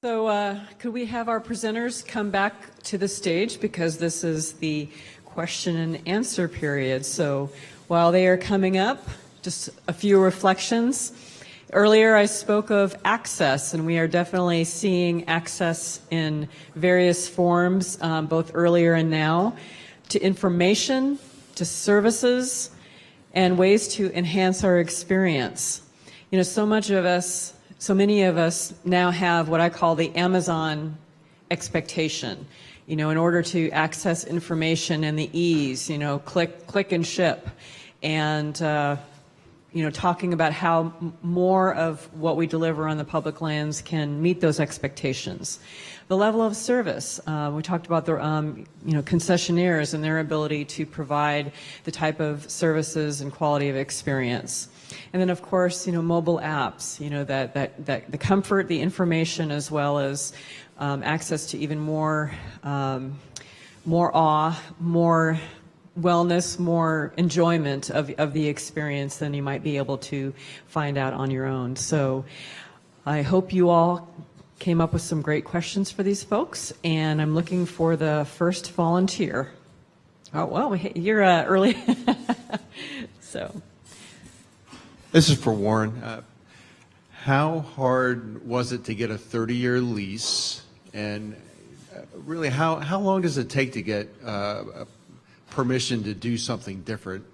So could we have our presenters come back to the stage, because this is the question and answer period. So while they are coming up, just a few reflections. Earlier I spoke of access, and we are definitely seeing access in various forms, both earlier and now, to information, to services, and ways to enhance our experience. You know, so many of us now have what I call the Amazon expectation. You know, in order to access information and the ease, you know, click and ship. And, you know, talking about how more of what we deliver on the public lands can meet those expectations. The level of service. We talked about the, you know, concessionaires and their ability to provide the type of services and quality of experience. And then, of course, you know, mobile apps, you know, that the comfort, the information, as well as access to even more awe, more wellness, more enjoyment of the experience than you might be able to find out on your own. So I hope you all came up with some great questions for these folks, and I'm looking for the first volunteer. Oh, well, you're early. So. This is for Warren. How hard was it to get a 30-year lease, and really how long does it take to get permission to do something different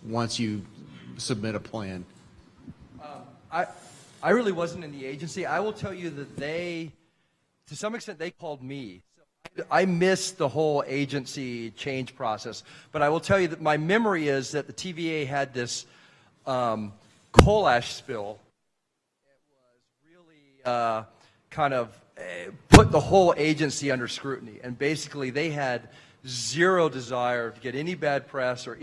once you submit a plan? I really wasn't in the agency. I will tell you that to some extent, they called me. So I missed the whole agency change process. But I will tell you that my memory is that the TVA had this coal ash spill. It was really kind of put the whole agency under scrutiny. And basically, they had zero desire to get any bad press or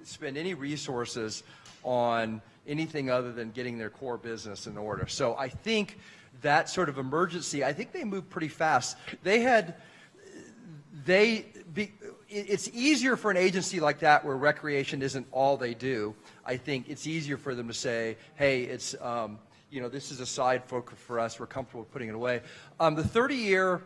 spend any resources on anything other than getting their core business in order. So I think that sort of emergency, I think they moved pretty fast. It's easier for an agency like that where recreation isn't all they do. I think it's easier for them to say, hey, it's, you know, this is a side focus for us. We're comfortable with putting it away. The 30-year,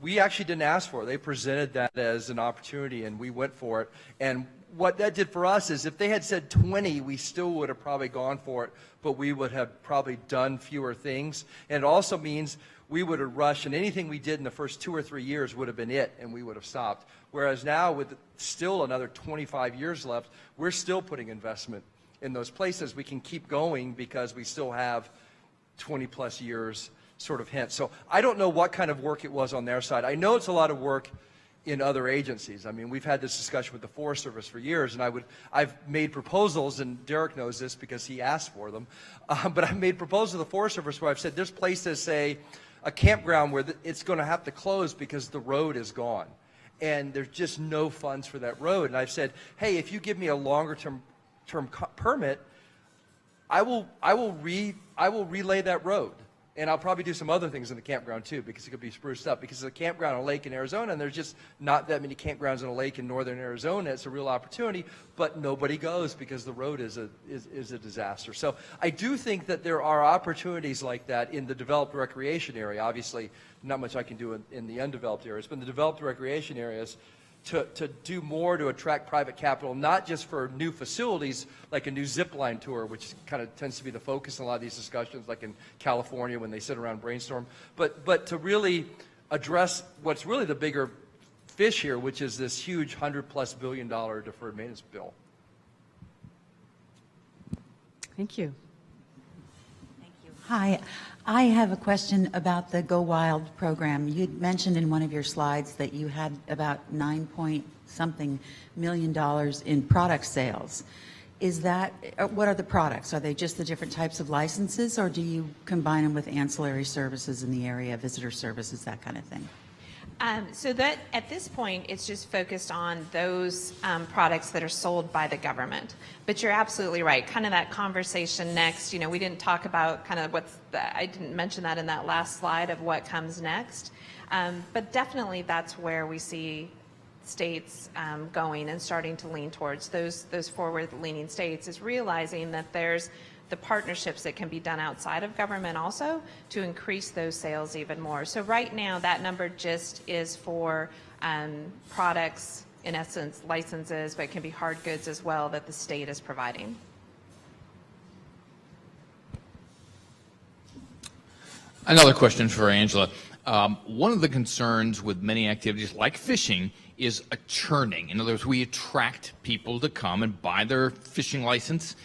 we actually didn't ask for it. They presented that as an opportunity, and we went for it. And what that did for us is if they had said 20, we still would have probably gone for it, but we would have probably done fewer things. And it also means we would have rushed, and anything we did in the first 2 or 3 years would have been it, and we would have stopped. Whereas now, with still another 25 years left, we're still putting investment in those places. We can keep going because we still have 20-plus years sort of hence. So I don't know what kind of work it was on their side. I know it's a lot of work in other agencies. I mean, we've had this discussion with the Forest Service for years, and I've made proposals, and Derek knows this because he asked for them, but I've made proposals to the Forest Service where I've said there's places, say, a campground where it's going to have to close because the road is gone, and there's just no funds for that road. And I've said, hey, if you give me a longer term permit, I will relay that road. And I'll probably do some other things in the campground too, because it could be spruced up. Because it's a campground on a lake in Arizona, and there's just not that many campgrounds on a lake in northern Arizona. It's a real opportunity, but nobody goes because the road is a disaster. So I do think that there are opportunities like that in the developed recreation area. Obviously, not much I can do in the undeveloped areas, but in the developed recreation areas, to do more to attract private capital, not just for new facilities like a new zip line tour, which kind of tends to be the focus in a lot of these discussions, like in California when they sit around brainstorm, but to really address what's really the bigger fish here, which is this huge $100+ billion deferred maintenance bill. Thank you. Thank you. Hi. I have a question about the Go Wild program. You'd mentioned in one of your slides that you had about $9-point-something million in product sales. Is that, what are the products? Are they just the different types of licenses, or do you combine them with ancillary services in the area, visitor services, that kind of thing? So that at this point, it's just focused on those products that are sold by the government. But you're absolutely right. Kind of that conversation next, you know, we didn't talk about kind of I didn't mention that in that last slide of what comes next. But definitely that's where we see states going and starting to lean towards those forward-leaning states, is realizing that there's the partnerships that can be done outside of government also to increase those sales even more. So right now, that number just is for products, in essence, licenses, but it can be hard goods as well that the state is providing. Another question for Angela. One of the concerns with many activities like fishing is a churning. In other words, we attract people to come and buy their fishing license,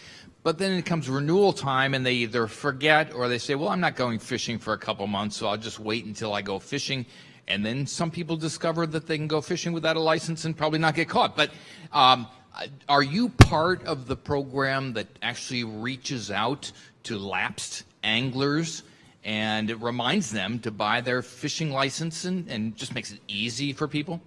but then it comes renewal time and they either forget or they say, well, I'm not going fishing for a couple months, so I'll just wait until I go fishing. And then some people discover that they can go fishing without a license and probably not get caught. But are you part of the program that actually reaches out to lapsed anglers and it reminds them to buy their fishing license and just makes it easy for people?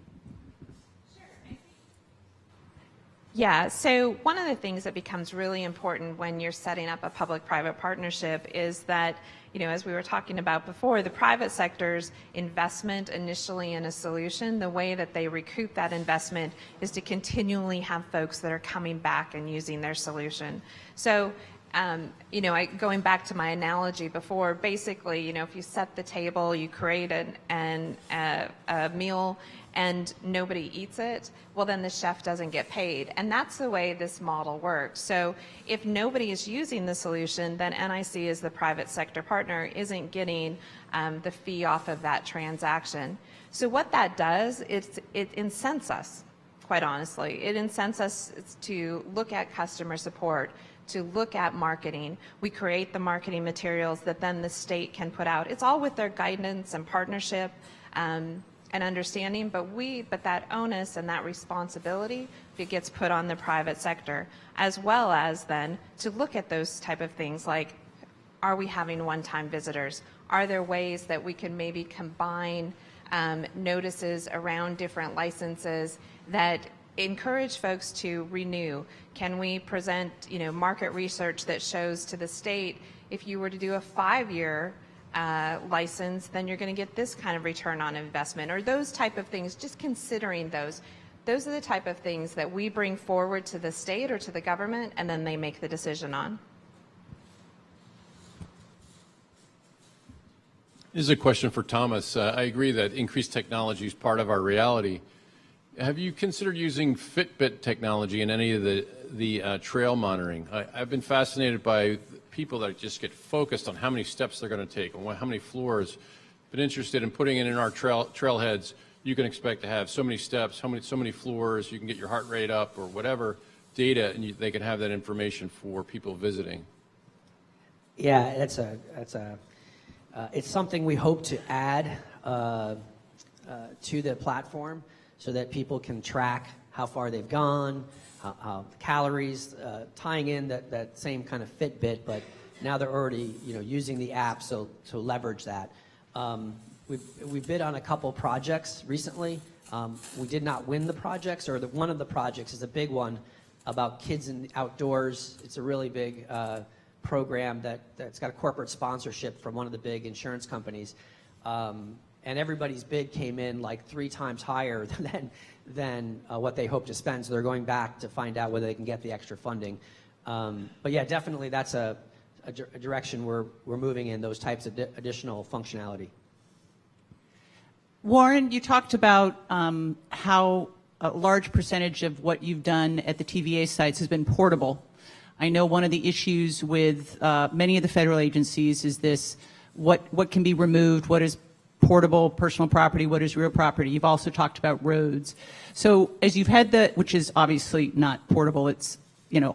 Yeah, so one of the things that becomes really important when you're setting up a public-private partnership is that, as we were talking about before, the private sector's investment initially in a solution, the way that they recoup that investment is to continually have folks that are coming back and using their solution. So going back to my analogy before, basically, if you set the table, you create a meal and nobody eats it, well, then the chef doesn't get paid. And that's the way this model works. So if nobody is using the solution, then NIC as the private sector partner isn't getting the fee off of that transaction. So what that does is it incents us, quite honestly. It incents us to look at customer support, to look at marketing. We create the marketing materials that then the state can put out. It's all with their guidance and partnership and understanding, but that onus and that responsibility, it gets put on the private sector, as well as then to look at those type of things like, are we having one-time visitors? Are there ways that we can maybe combine notices around different licenses that encourage folks to renew? Can we present, market research that shows to the state, if you were to do a 5-year license, then you're going to get this kind of return on investment, or those type of things, just considering those. Those are the type of things that we bring forward to the state or to the government, and then they make the decision on. This is a question for Thomas. I agree that increased technology is part of our reality. Have you considered using Fitbit technology in any of the trail monitoring? I've been fascinated by people that just get focused on how many steps they're going to take and how many floors. Been interested in putting it in our trailheads. You can expect to have so many steps, so many floors. You can get your heart rate up or whatever data, and they can have that information for people visiting. Yeah, it's something we hope to add to the platform so that people can track how far they've gone, how calories, tying in that same kind of Fitbit, but now they're already using the app, so to leverage that. We bid on a couple projects recently. We did not win the projects, or one of the projects is a big one about kids in the outdoors. It's a really big program that's got a corporate sponsorship from one of the big insurance companies. And everybody's bid came in like 3 times higher than what they hope to spend. So they're going back to find out whether they can get the extra funding. But yeah, definitely that's a direction we're moving in, those types of additional functionality. Warren, you talked about how a large percentage of what you've done at the TVA sites has been portable. I know one of the issues with many of the federal agencies is this, what can be removed, what is portable personal property, what is real property. You've also talked about roads. So as you've had which is obviously not portable, it's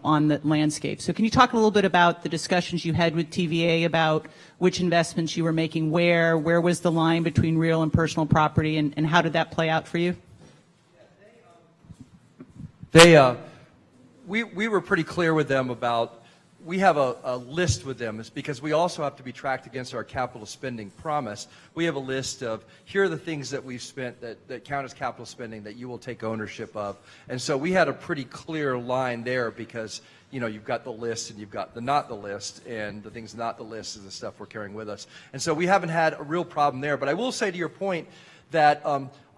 on the landscape. So can you talk a little bit about the discussions you had with TVA about which investments you were making, where was the line between real and personal property, and how did that play out for you? We were pretty clear with them about, we have a list with them. It's because we also have to be tracked against our capital spending promise. We have a list of, here are the things that we've spent that count as capital spending that you will take ownership of. And so we had a pretty clear line there because, you've got the list and you've got the not the list, and the things not the list is the stuff we're carrying with us. And so we haven't had a real problem there. But I will say, to your point, that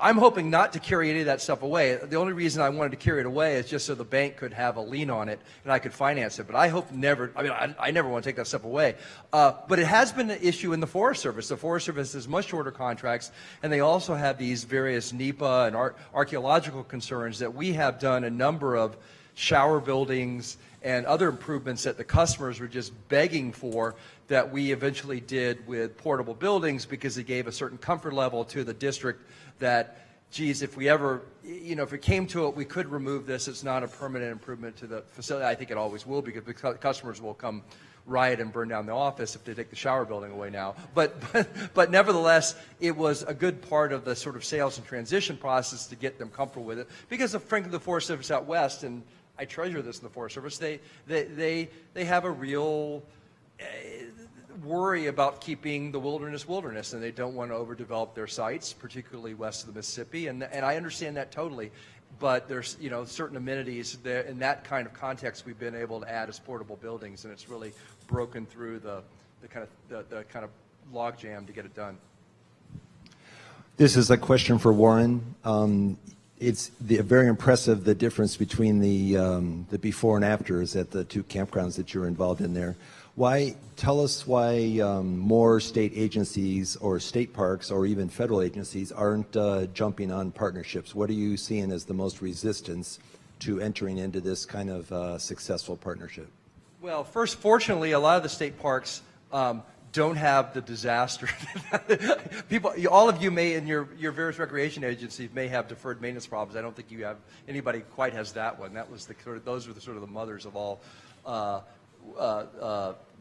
I'm hoping not to carry any of that stuff away. The only reason I wanted to carry it away is just so the bank could have a lien on it and I could finance it. But I hope never, I never want to take that stuff away. But it has been an issue in the Forest Service. The Forest Service has much shorter contracts, and they also have these various NEPA and archaeological concerns that we have done a number of shower buildings and other improvements that the customers were just begging for, that we eventually did with portable buildings, because it gave a certain comfort level to the district that, geez, if we ever, if it came to it, we could remove this. It's not a permanent improvement to the facility. I think it always will, because the customers will come riot and burn down the office if they take the shower building away now. But nevertheless, it was a good part of the sort of sales and transition process to get them comfortable with it, because frankly, the Forest Service out west, and I treasure this in the Forest Service, they have a real worry about keeping the wilderness, and they don't want to overdevelop their sites, particularly west of the Mississippi, and I understand that totally. But there's certain amenities there in that kind of context we've been able to add as portable buildings, and it's really broken through the kind of log jam to get it done. This is a question for Warren. It's very impressive, the difference between the before and afters at the two campgrounds that you're involved in there. Tell us why more state agencies or state parks or even federal agencies aren't jumping on partnerships? What are you seeing as the most resistance to entering into this kind of successful partnership? Well, first, fortunately, a lot of the state parks don't have the disaster. People, all of you may, in your various recreation agencies, may have deferred maintenance problems. I don't think you have anybody quite has that one. That was those were the sort of the mothers of all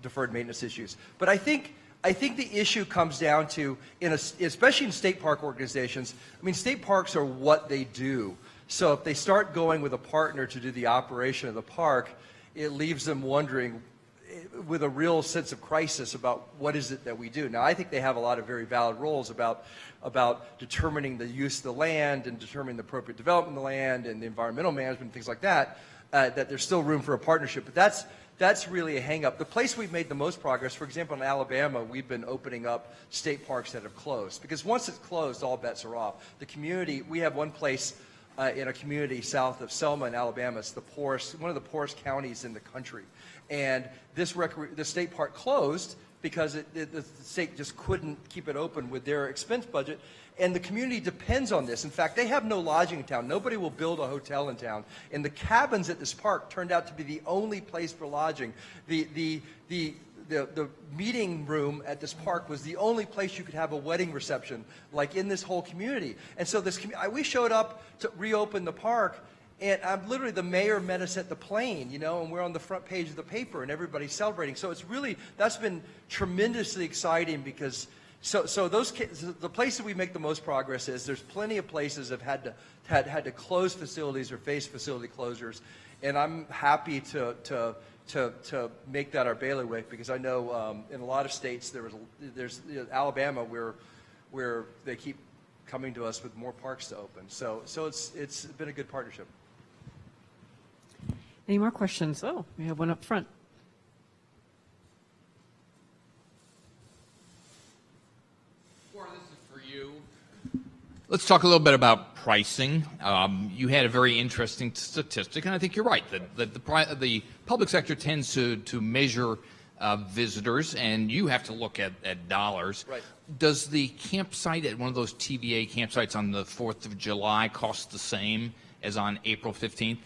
deferred maintenance issues. But I think the issue comes down to, especially in state park organizations. I mean, state parks are what they do. So if they start going with a partner to do the operation of the park, it leaves them wondering, with a real sense of crisis, about what is it that we do. Now, I think they have a lot of very valid roles about determining the use of the land and determining the appropriate development of the land and the environmental management and things like that, that there's still room for a partnership. But that's really a hang-up. The place we've made the most progress, for example, in Alabama, we've been opening up state parks that have closed. Because once it's closed, all bets are off. The community, we have one place in a community south of Selma in Alabama. It's one of the poorest counties in the country. And the state park closed because the state just couldn't keep it open with their expense budget. And the community depends on this. In fact, they have no lodging in town. Nobody will build a hotel in town. And the cabins at this park turned out to be the only place for lodging. The meeting room at this park was the only place you could have a wedding reception, like in this whole community. And so we showed up to reopen the park, and literally the mayor met us at the plane, and we're on the front page of the paper, and everybody's celebrating. So it's really, that's been tremendously exciting, because the places we make the most progress is there's plenty of places that have had to close facilities or face facility closures, and I'm happy to make that our bailiwick, because I know in a lot of states there's Alabama where they keep coming to us with more parks to open. So it's been a good partnership. Any more questions? Oh, we have one up front. Warren, this is for you. Let's talk a little bit about pricing. You had a very interesting statistic, and I think you're right, that the public sector tends to measure visitors, and you have to look at dollars. Right. Does the campsite at one of those TVA campsites on the 4th of July cost the same as on April 15th?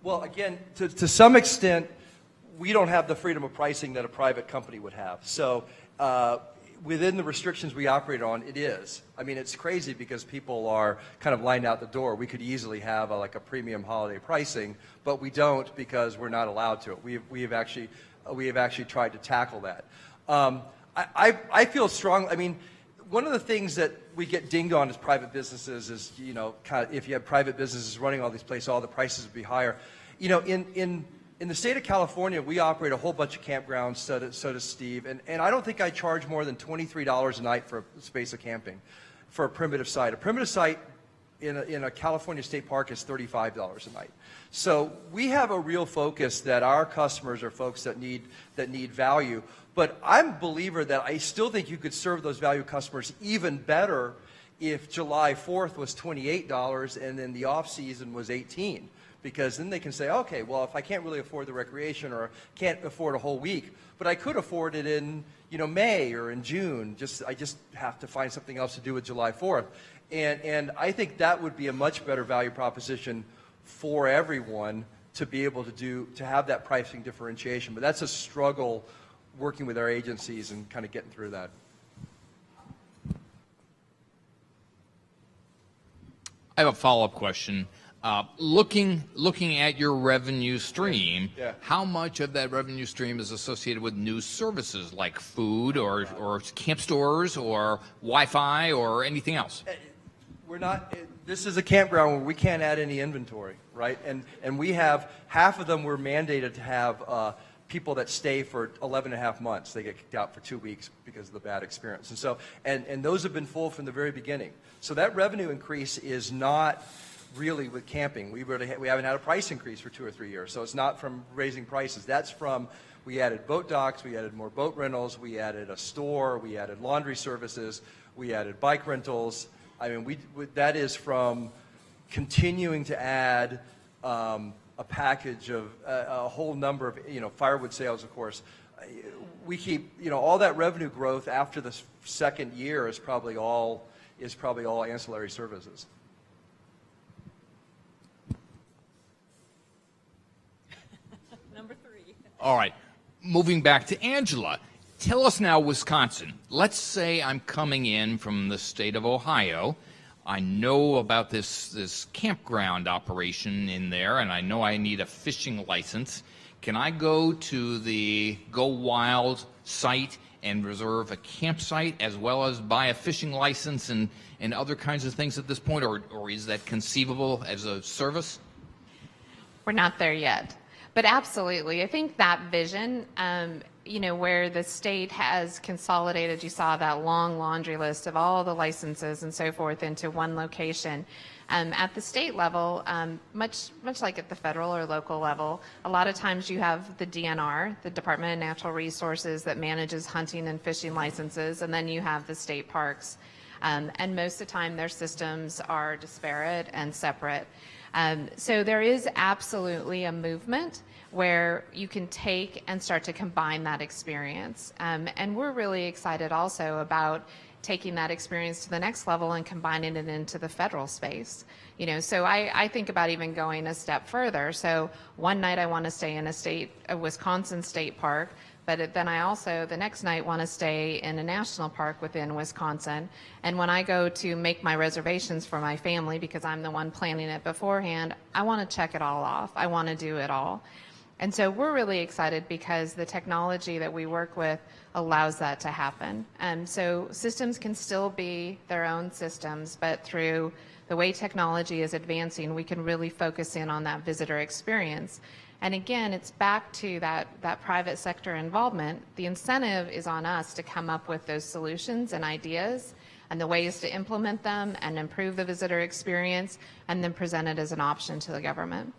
Well, again, to some extent, we don't have the freedom of pricing that a private company would have. So within the restrictions we operate on, it is. I mean, it's crazy because people are kind of lined out the door. We could easily have a premium holiday pricing, but we don't, because we're not allowed to. We have actually tried to tackle that. I feel strong. I mean, one of the things that we get dinged on as private businesses is, if you have private businesses running all these places, all the prices would be higher. In the state of California, we operate a whole bunch of campgrounds, so does Steve, and I don't think I charge more than $23 a night for a space of camping for a primitive site. A primitive site in a California state park is $35 a night. So we have a real focus that our customers are folks that need value. But I'm a believer that I still think you could serve those value customers even better if July 4th was $28 and then the off season was $18, because then they can say, okay, well, if I can't really afford the recreation or can't afford a whole week, but I could afford it in May or in June, I just have to find something else to do with July 4th. And I think that would be a much better value proposition for everyone to be able to have that pricing differentiation. But that's a struggle working with our agencies and kind of getting through that. I have a follow-up question. Looking at your revenue stream, Yeah. how much of that revenue stream is associated with new services like food or camp stores or Wi-Fi or anything else? We're not, this is a campground where we can't add any inventory, right? And we have, half of them we're mandated to have people that stay for 11 and a half months. They get kicked out for 2 weeks because of the bad experience. And so, and those have been full from the very beginning. So that revenue increase is not really with camping. We haven't had a price increase for 2 or 3 years. So it's not from raising prices. That's from, we added boat docks, we added more boat rentals, we added a store, we added laundry services, we added bike rentals. I mean, that is from continuing to add a package of a whole number of, firewood sales, of course. We keep, all that revenue growth after the second year is probably all ancillary services. Number 3. All right. Moving back to Angela. Tell us now, Wisconsin. Let's say I'm coming in from the state of Ohio. I know about this campground operation in there, and I know I need a fishing license. Can I go to the Go Wild site and reserve a campsite as well as buy a fishing license and other kinds of things at this point, or is that conceivable as a service? We're not there yet. But absolutely, I think that vision, where the state has consolidated, you saw that long laundry list of all the licenses and so forth into one location. At the state level, much like at the federal or local level, a lot of times you have the DNR, the Department of Natural Resources, that manages hunting and fishing licenses, and then you have the state parks. And most of the time their systems are disparate and separate. So there is absolutely a movement where you can take and start to combine that experience. And we're really excited also about taking that experience to the next level and combining it into the federal space. So I think about even going a step further. So one night I want to stay in a Wisconsin state park, but then I also, the next night, want to stay in a national park within Wisconsin. And when I go to make my reservations for my family, because I'm the one planning it beforehand, I want to check it all off. I want to do it all. And so we're really excited because the technology that we work with allows that to happen. And so systems can still be their own systems, but through the way technology is advancing, we can really focus in on that visitor experience. And again, it's back to that private sector involvement. The incentive is on us to come up with those solutions and ideas and the ways to implement them and improve the visitor experience, and then present it as an option to the government.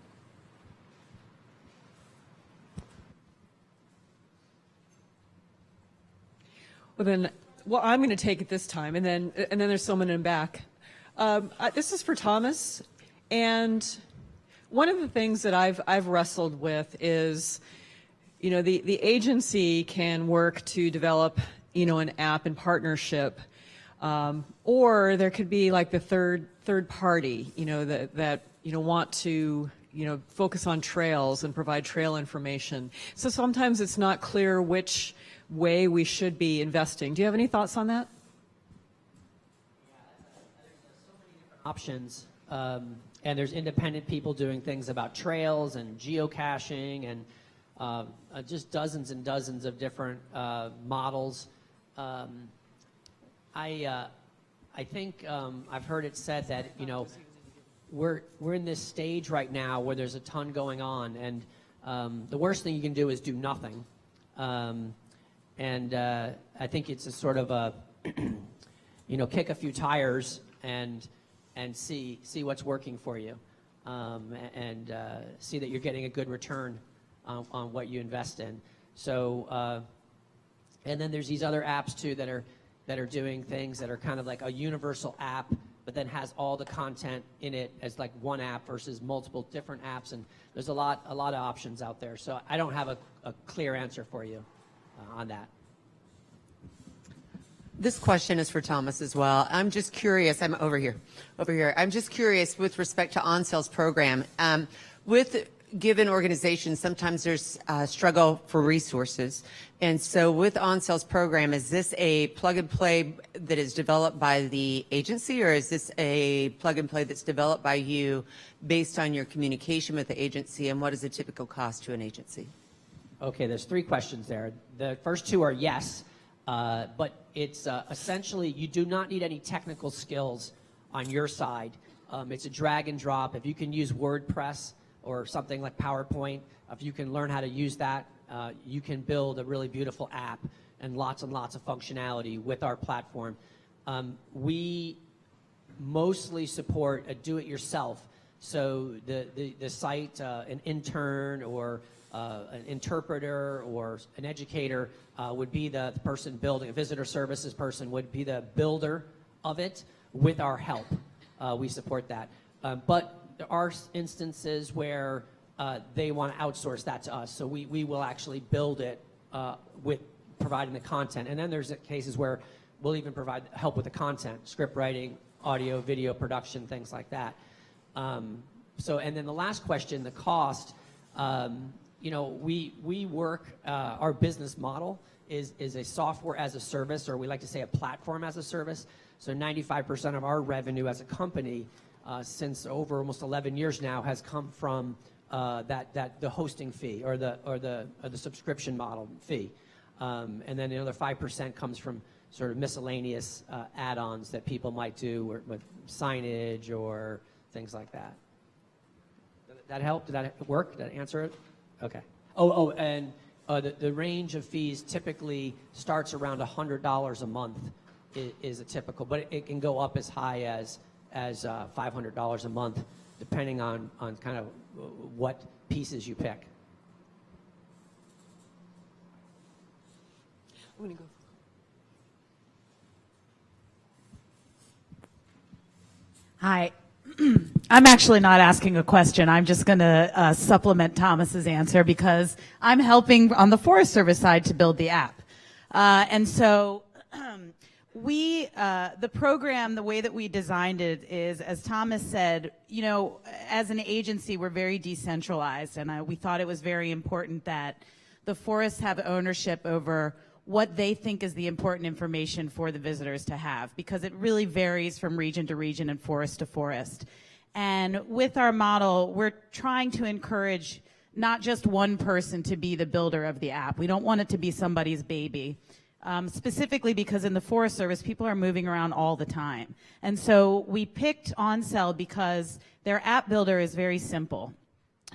Well, I'm going to take it this time, and then there's someone in back. This is for Thomas, and one of the things that I've wrestled with is, the agency can work to develop, an app in partnership, or there could be like the third party, that want to focus on trails and provide trail information. So sometimes it's not clear which way we should be investing. Do you have any thoughts on that? Options, and there's independent people doing things about trails and geocaching and just dozens and dozens of different models. I think I've heard it said that we're in this stage right now where there's a ton going on, and the worst thing you can do is do nothing. And I think it's a sort of a kick a few tires and see what's working for you, and see that you're getting a good return on what you invest in. So And then there's these other apps too that are doing things that are kind of like a universal app, but then has all the content in it as like one app versus multiple different apps. And there's a lot of options out there. So I don't have a clear answer for you on that. This question is for Thomas as well. I'm just curious. I'm over here. I'm just curious with respect to OnCell's program. With given organizations, sometimes there's a struggle for resources. And so with OnCell's program, is this a plug and play that is developed by the agency, or is this a plug and play that's developed by you based on your communication with the agency, and what is the typical cost to an agency? Okay, there's 3 questions there. The first 2 are yes, but it's essentially you do not need any technical skills on your side. It's a drag and drop. If you can use WordPress or something like PowerPoint, if you can learn how to use that, you can build a really beautiful app and lots of functionality with our platform. We mostly support a do-it-yourself. So the site, an intern or an interpreter or an educator would be the person building, a visitor services person would be the builder of it with our help. We support that. But there are instances where they want to outsource that to us. So we will actually build it with providing the content. And then there's cases where we'll even provide help with the content, script writing, audio, video production, things like that. And then the last question, the cost, we work, our business model is a software as a service, or we like to say a platform as a service. So 95% of our revenue as a company since over almost 11 years now has come from the hosting fee or the subscription model fee. And then the other 5% comes from sort of miscellaneous add-ons that people might do with signage or things like that. Did that help? Did that work? Did that answer it? Okay. And the range of fees typically starts around $100 a month is a typical, but it can go up as high as $500 a month, depending on kind of what pieces you pick. I'm going to go. Hi. I'm actually not asking a question. I'm just going to supplement Thomas's answer because I'm helping on the Forest Service side to build the app. And so the program, the way that we designed it is, as Thomas said, as an agency, we're very decentralized, and we thought it was very important that the forests have ownership over what they think is the important information for the visitors to have, because it really varies from region to region and forest to forest. And with our model, we're trying to encourage not just one person to be the builder of the app. We don't want it to be somebody's baby. Specifically because in the Forest Service, people are moving around all the time. And so we picked OnCell because their app builder is very simple.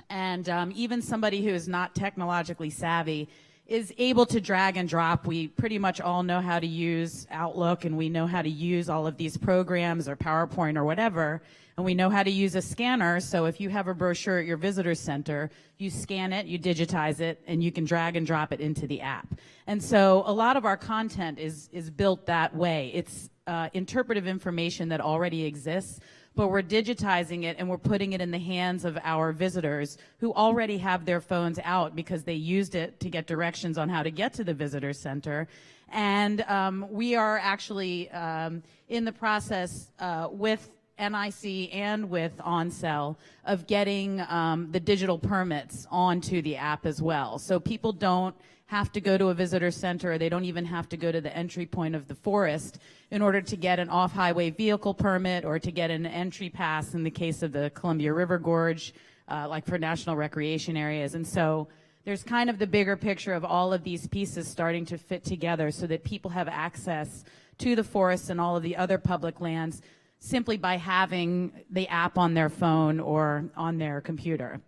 And even somebody who is not technologically savvy is able to drag and drop. We pretty much all know how to use Outlook, and we know how to use all of these programs or PowerPoint or whatever, and we know how to use a scanner. So if you have a brochure at your visitor center, you scan it, you digitize it, and you can drag and drop it into the app. And so a lot of our content is built that way. It's interpretive information that already exists, but we're digitizing it and we're putting it in the hands of our visitors who already have their phones out because they used it to get directions on how to get to the visitor center. And we are actually in the process with NIC and with OnCell of getting the digital permits onto the app as well. So people don't have to go to a visitor center, or they don't even have to go to the entry point of the forest in order to get an off-highway vehicle permit or to get an entry pass in the case of the Columbia River Gorge, like for national recreation areas. And so there's kind of the bigger picture of all of these pieces starting to fit together so that people have access to the forests and all of the other public lands simply by having the app on their phone or on their computer.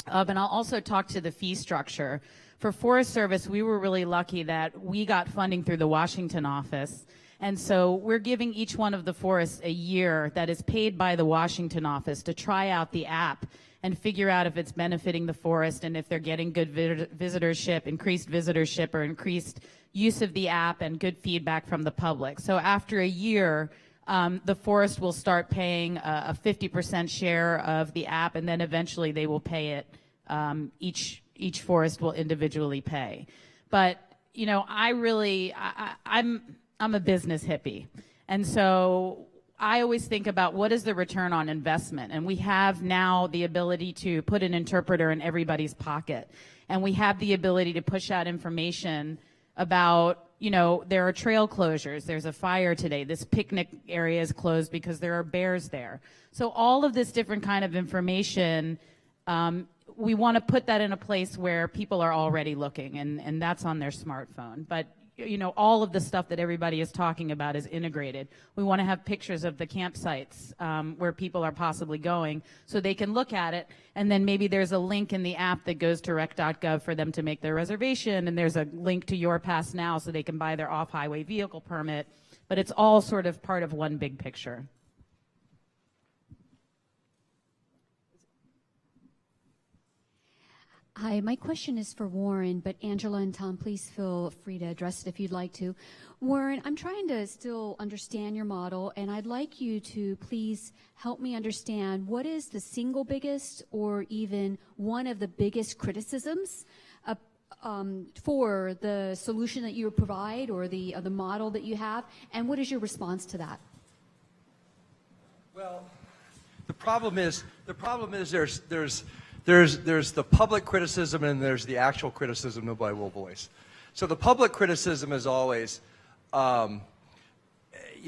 And I'll also talk to the fee structure. For Forest Service, we were really lucky that we got funding through the Washington office. And so we're giving each one of the forests a year that is paid by the Washington office to try out the app and figure out if it's benefiting the forest and if they're getting good visitorship, increased visitorship, or increased use of the app and good feedback from the public. So after a year, the forest will start paying a 50% share of the app, and then eventually they will pay it. Each forest will individually pay. But you know, I'm a business hippie, and so I always think about what is the return on investment. And we have now the ability to put an interpreter in everybody's pocket, and we have the ability to push out information about, you know, there are trail closures, there's a fire today, this picnic area is closed because there are bears there. So all of this different kind of information, we want to put that in a place where people are already looking, and that's on their smartphone. But you know, all of the stuff that everybody is talking about is integrated. We want to have pictures of the campsites where people are possibly going so they can look at it, and then maybe there's a link in the app that goes to rec.gov for them to make their reservation, and there's a link to Your Pass Now so they can buy their off-highway vehicle permit. But it's all sort of part of one big picture. Hi, my question is for Warren, but Angela and Tom, please feel free to address it if you'd like to. Warren, I'm trying to still understand your model, and I'd like you to please help me understand what is the single biggest or even one of the biggest criticisms for the solution that you provide or the model that you have, and what is your response to that? Well, the problem is there's the public criticism and there's the actual criticism nobody will voice. So the public criticism is always, you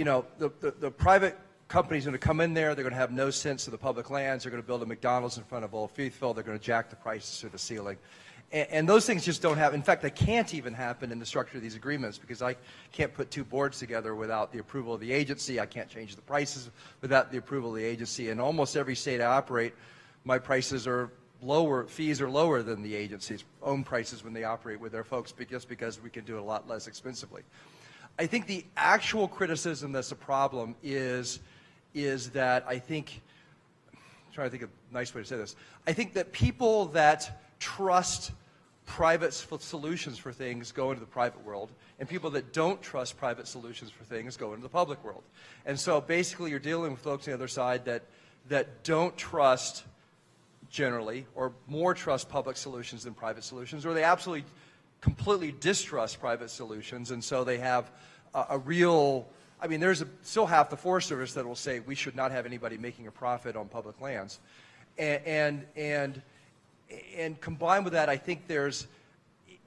know, the private company's going to come in there, they're going to have no sense of the public lands, they're going to build a McDonald's in front of Old Faithful, they're going to jack the prices to the ceiling. And those things just don't happen. In fact, they can't even happen in the structure of these agreements because I can't put two boards together without the approval of the agency. I can't change the prices without the approval of the agency. In almost every state I operate, my prices are lower, fees are lower than the agency's own prices when they operate with their folks, just because we can do it a lot less expensively. I think the actual criticism that's a problem is that I'm trying to think of a nice way to say this. I think that people that trust private solutions for things go into the private world, and people that don't trust private solutions for things go into the public world. And so basically you're dealing with folks on the other side that don't trust generally, or more trust public solutions than private solutions, or they absolutely completely distrust private solutions, and so they have a real, I mean, there's still half the Forest Service that will say we should not have anybody making a profit on public lands. And combined with that, I think there's,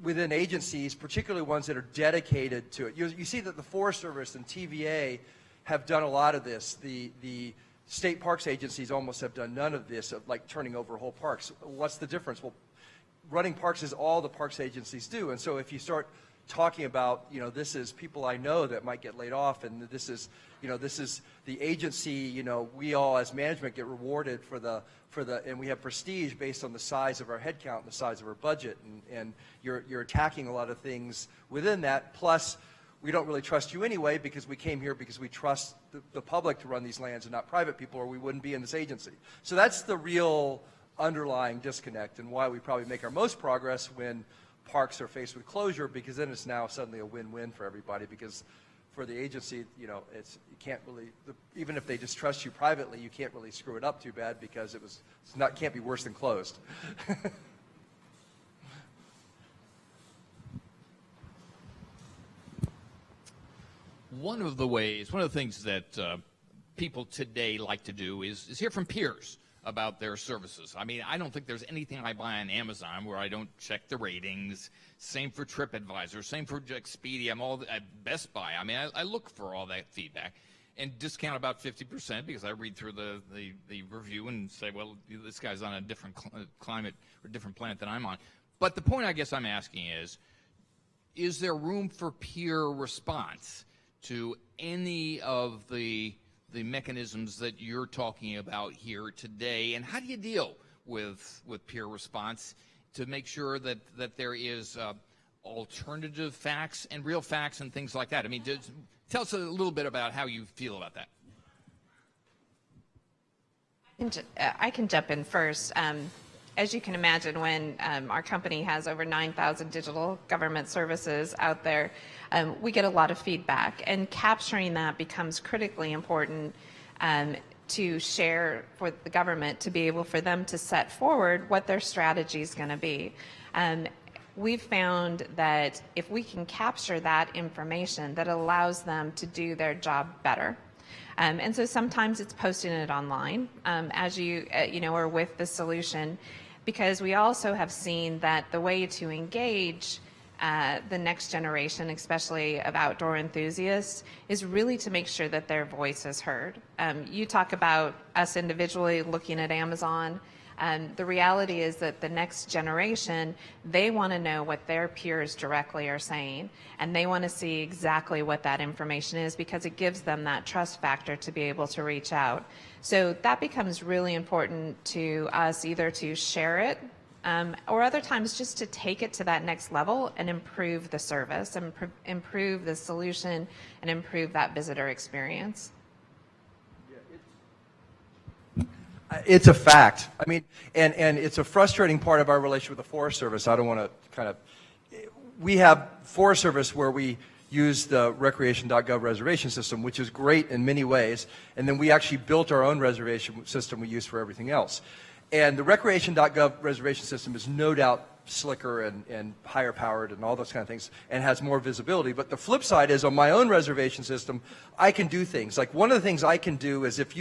within agencies, particularly ones that are dedicated to it, you see that the Forest Service and TVA have done a lot of this. The state parks agencies almost have done none of this, of like turning over whole parks. What's the difference? Well, running parks is all the parks agencies do. And so if you start talking about, you know, this is people I know that might get laid off, and this is, you know, this is the agency, you know, we all as management get rewarded for the, and we have prestige based on the size of our headcount and the size of our budget, and you're attacking a lot of things within that, plus we don't really trust you anyway because we came here because we trust the public to run these lands and not private people, or we wouldn't be in this agency. So that's the real underlying disconnect, and why we probably make our most progress when parks are faced with closure, because then it's now suddenly a win-win for everybody, because for the agency, you know, you can't really, even if they distrust you privately, you can't really screw it up too bad, because can't be worse than closed. One of the things that people today like to do is hear from peers about their services. I mean, I don't think there's anything I buy on Amazon where I don't check the ratings. Same for TripAdvisor, same for Expedia, I'm all at Best Buy. I mean, I look for all that feedback and discount about 50% because I read through the review and say, well, this guy's on a different climate or different planet than I'm on. But the point I guess I'm asking is there room for peer response to any of the mechanisms that you're talking about here today, and how do you deal with peer response to make sure that there is alternative facts and real facts and things like that? I mean, tell us a little bit about how you feel about that. I can jump in first. as you can imagine, when our company has over 9,000 digital government services out there, we get a lot of feedback, and capturing that becomes critically important to share for the government to be able for them to set forward what their strategy is going to be. We've found that if we can capture that information, that allows them to do their job better. And so sometimes it's posting it online, as you know, or with the solution, because we also have seen that the way to engage the next generation, especially of outdoor enthusiasts, is really to make sure that their voice is heard. You talk about us individually looking at Amazon. The reality is that the next generation, they want to know what their peers directly are saying, and they want to see exactly what that information is, because it gives them that trust factor to be able to reach out. So that becomes really important to us, either to share it or other times just to take it to that next level and improve the service, and improve the solution, and improve that visitor experience. It's a fact. I mean, and it's a frustrating part of our relationship with the Forest Service. I don't want to kind of, we have Forest Service where we use the recreation.gov reservation system, which is great in many ways, and then we actually built our own reservation system we use for everything else. And the recreation.gov reservation system is no doubt slicker and higher powered and all those kind of things, and has more visibility. But the flip side is, on my own reservation system, I can do things. Like, one of the things I can do is, if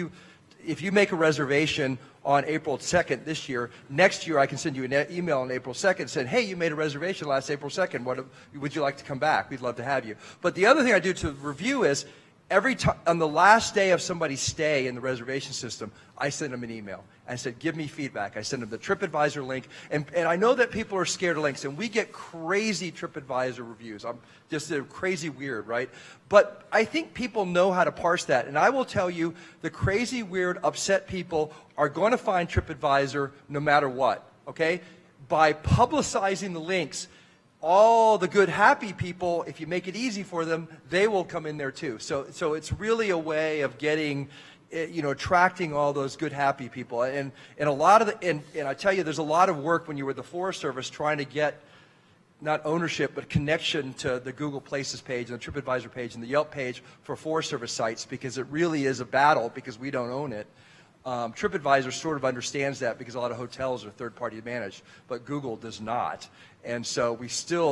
you make a reservation on April 2nd this year, next year I can send you an email on April 2nd saying, hey, you made a reservation last April 2nd. Would you like to come back? We'd love to have you. But the other thing I do to review is, every time on the last day of somebody's stay in the reservation system, I send them an email. I said, give me feedback. I send them the TripAdvisor link. And I know that people are scared of links, and we get crazy TripAdvisor reviews. I'm just crazy weird, right? But I think people know how to parse that. And I will tell you, the crazy, weird, upset people are going to find TripAdvisor no matter what, okay? By publicizing the links, all the good, happy people, if you make it easy for them, they will come in there too. So it's really a way of getting, attracting all those good, happy people. And a lot of and I tell you, there's a lot of work when you were at the Forest Service trying to get not ownership, but connection to the Google Places page and the TripAdvisor page and the Yelp page for Forest Service sites, because it really is a battle because we don't own it. TripAdvisor sort of understands that because a lot of hotels are third-party managed, but Google does not. And so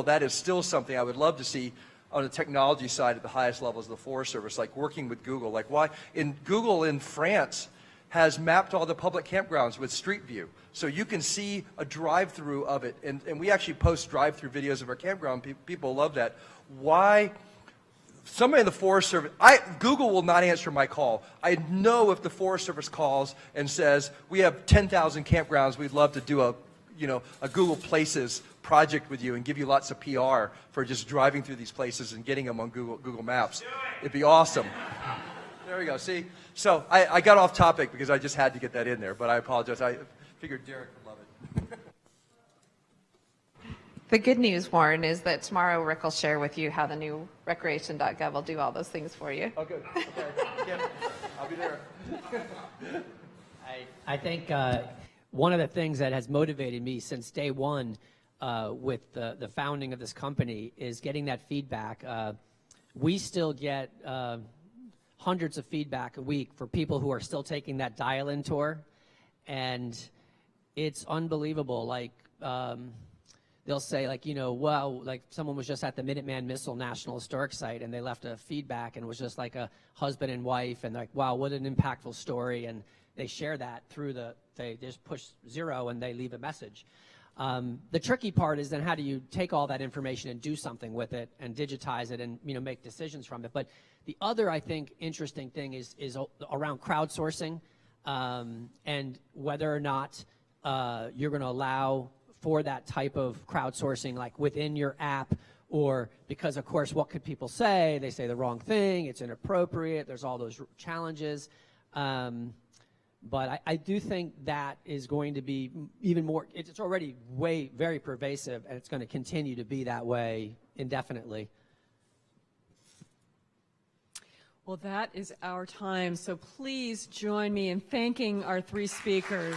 that is still something I would love to see on the technology side at the highest levels of the Forest Service, like working with Google. Like, why Google in France has mapped all the public campgrounds with Street View, so you can see a drive-through of it. And we actually post drive-through videos of our campground. People love that. Why? Somebody in the Forest Service, Google will not answer my call. I know if the Forest Service calls and says, we have 10,000 campgrounds, we'd love to do a Google Places project with you and give you lots of PR for just driving through these places and getting them on Google Maps. It'd be awesome. There we go, see? So I got off topic because I just had to get that in there, but I apologize. I figured Derek would love it. The good news, Warren, is that tomorrow Rick will share with you how the new recreation.gov will do all those things for you. Oh, good. Okay. Yeah, I'll be there. I think one of the things that has motivated me since day one with the founding of this company is getting that feedback. We still get hundreds of feedback a week for people who are still taking that dial-in tour, and it's unbelievable. Like, they'll say, like, wow, like someone was just at the Minuteman Missile National Historic Site and they left a feedback and it was just like a husband and wife, and like, wow, what an impactful story. And they share that through they just push 0 and they leave a message. The tricky part is then how do you take all that information and do something with it and digitize it and make decisions from it. But the other, I think, interesting thing is around crowdsourcing, and whether or not you're going to allow for that type of crowdsourcing, like within your app, or because, of course, what could people say? They say the wrong thing, it's inappropriate, there's all those challenges. But I do think that is going to be even more, it's already very pervasive, and it's going to continue to be that way indefinitely. Well, that is our time, so please join me in thanking our 3 speakers.